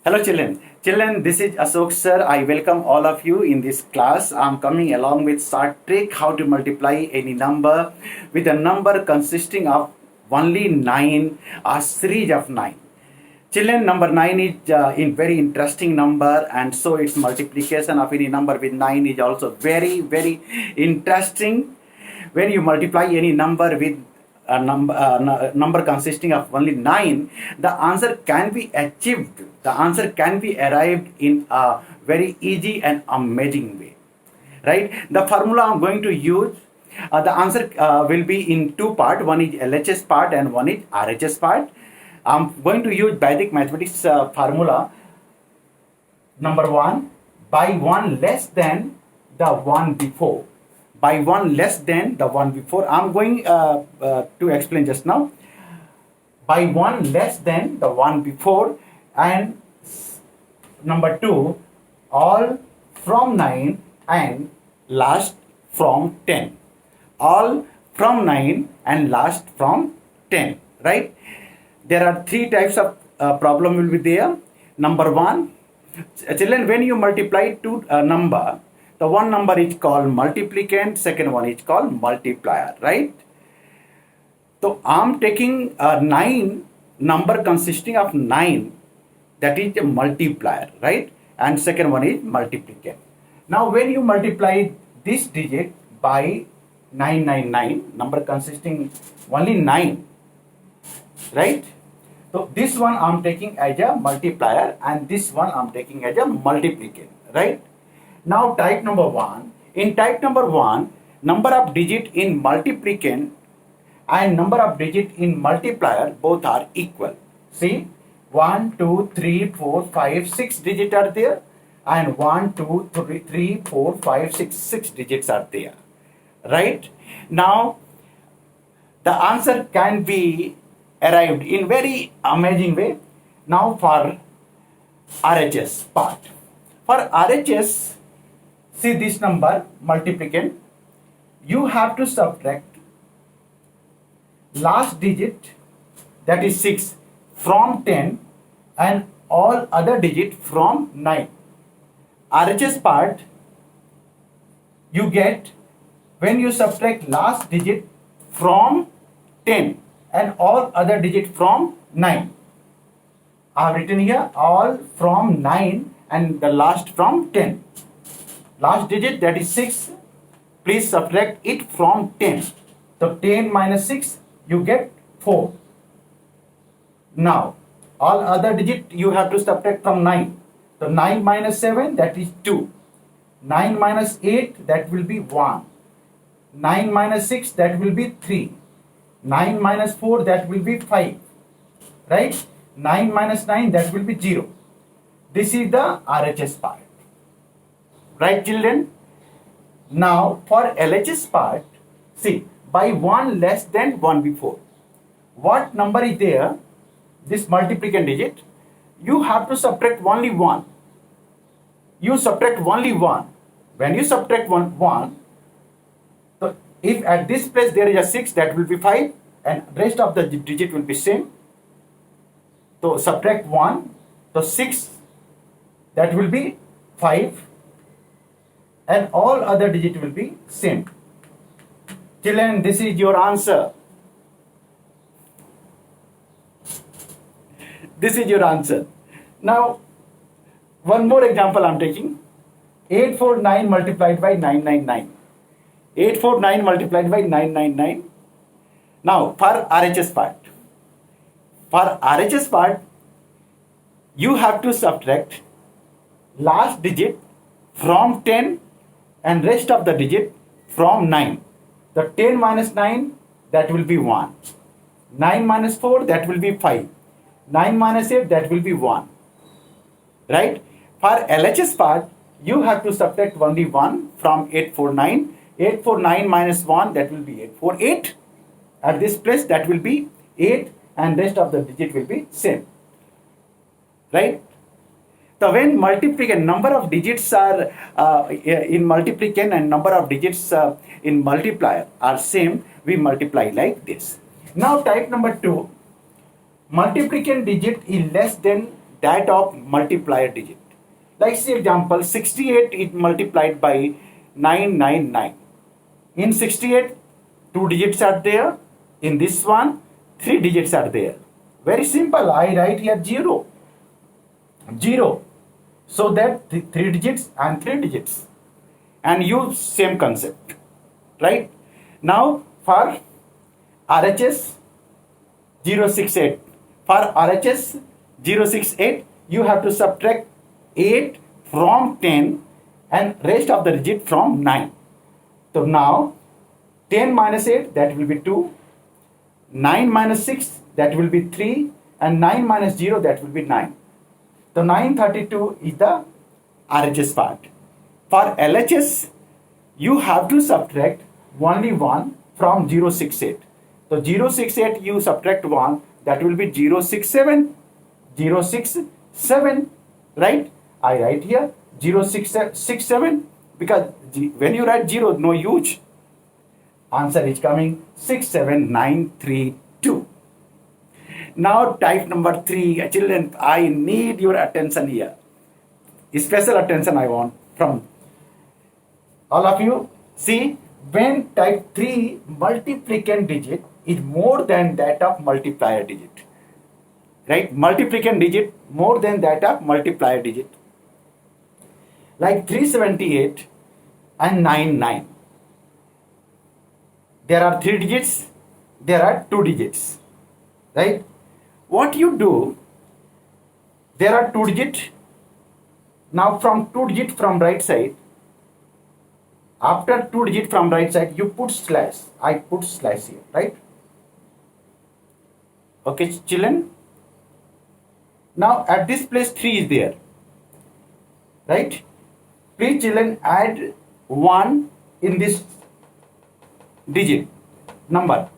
Hello children. Children, this is Ashok sir. I welcome all of you in this class. I'm coming along with short trick how to multiply any number with a number consisting of only 9 or series of 9. Children, number 9 is in very interesting number, and so its multiplication of any number with 9 is also very interesting. When you multiply any number with a number consisting of only 9, the answer can be achieved. The answer can be arrived in a very easy and amazing way. Right? The formula I'm going to use, the answer will be in two parts. One is LHS part and one is RHS part. I'm going to use Vedic mathematics formula. Number 1, by 1 less than the one before. By 1 less than the one before. I'm going to explain just now. By 1 less than the one before, and number 2, all from 9 and last from 10. All from 9 and last from 10. Right? There are three types of problem will be there. Number 1, children, when you multiply two number, the one number is called multiplicand, second one is called multiplier, right? So I'm taking a 9 number consisting of 9, that is a multiplier, right? And second one is multiplicand. Now when you multiply this digit by 999, number consisting only 9, right? So this one I'm taking as a multiplier and this one I'm taking as a multiplicand, right? Now type number 1. In type number 1, number of digit in multiplicand and number of digit in multiplier both are equal. See, 1, 2, 3, 4, 5, 6 digits are there, and 1, 2, 3, 4, 5, 6 digits are there, right? Now the answer can be arrived in very amazing way. Now for RHS part. For RHS, see this number multiplicand, you have to subtract last digit, that is 6, from 10 and all other digit from 9. RHS part, you get when you subtract last digit from 10 and all other digit from 9. I have written here all from 9 and the last from 10. Last digit, that is 6, please subtract it from 10. So 10 minus 6, you get 4. Now all other digit you have to subtract from 9. So 9 minus 7, that is 2. 9 minus 8, that will be 1. 9 minus 6, that will be 3. 9 minus 4, that will be 5. Right? 9 minus 9, that will be 0. This is the RHS part. Right, children? Now for LHS part, see, by 1 less than 1 before. What number is there? This multiplicand digit. You have to subtract only 1. You subtract only 1. When you subtract 1, so if at this place there is a 6, that will be 5, and rest of the digit will be same. So subtract 1, so 6, that will be 5, and all other digit will be same. Children, this is your answer. This is your answer. Now, one more example I'm taking. 849 multiplied by 999. 849 multiplied by 999. Now, for RHS part. For RHS part, you have to subtract last digit from 10 and rest of the digit from 9. The 10 minus 9, that will be 1. 9 minus 4, that will be 5. 9 minus 8, that will be 1. Right? For LHS part, you have to subtract only 1 from 849. 849 minus 1, that will be 848. At this place, that will be 8, and rest of the digit will be same. Right? So when multiplicand, number of digits are in multiplicand and number of digits in multiplier are same, we multiply like this. Now type number 2, multiplicand digit is less than that of multiplier digit. Like see example, 68 is multiplied by 999. In 68, 2 digits are there. In this one, 3 digits are there. Very simple. I write here 0. 0. So that 3 digits and 3 digits. And use same concept. Right? Now for RHS 068. For RHS 068, you have to subtract 8 from 10 and rest of the digit from 9. So now 10 minus 8, that will be 2. 9 minus 6, that will be 3. And 9 minus 0, that will be 9. So 932 is the RHS part. For LHS, you have to subtract only 1 from 068. So 068 you subtract 1, that will be 067. 067, right? I write here 067 because when you write 0, no use. Answer is coming 67932. Now type number 3. Children, I need your attention here. Special attention I want from all of you. See, when type 3 multiplicand digit is more than that of multiplier digit. Right? Multiplicand digit more than that of multiplier digit. Like 378 and 99. There are 3 digits, there are 2 digits. Right? What you do, there are 2 digits. Now from 2 digit from right side, after 2 digit from right side, you put slash. I put slash here, right? Okay, children. Now at this place 3 is there, right? Please children add 1 in this digit number.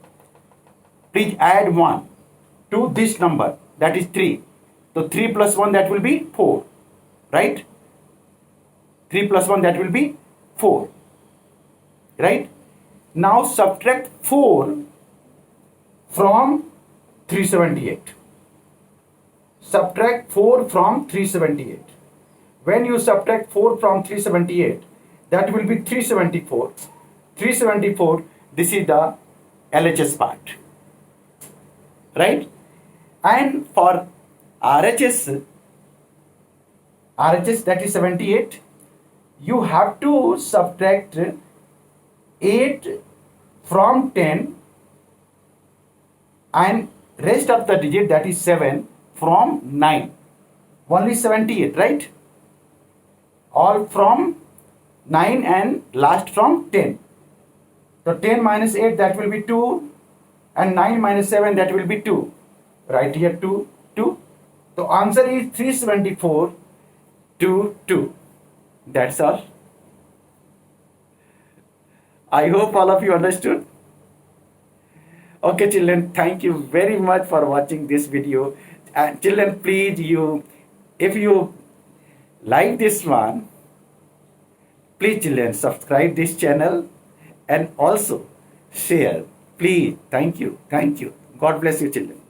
Please add 1 to this number, that is 3. So 3 plus 1, that will be 4, right? 3 plus 1, that will be 4, right? Now subtract 4 from 378. Subtract 4 from 378. When you subtract 4 from 378, that will be 374. 374, this is the LHS part. Right? And for RHS that is 78, you have to subtract 8 from 10 and rest of the digit, that is 7 from 9. Only 78, right? All from 9 and last from 10. So 10 minus 8, that will be 2. And 9 minus 7, that will be 2. Right here 2, 2. So answer is 374, 2, 2. That's all. I hope all of you understood. Okay children, thank you very much for watching this video. And children, please, if you like this one, please children subscribe this channel and also share. Please, thank you. God bless you children.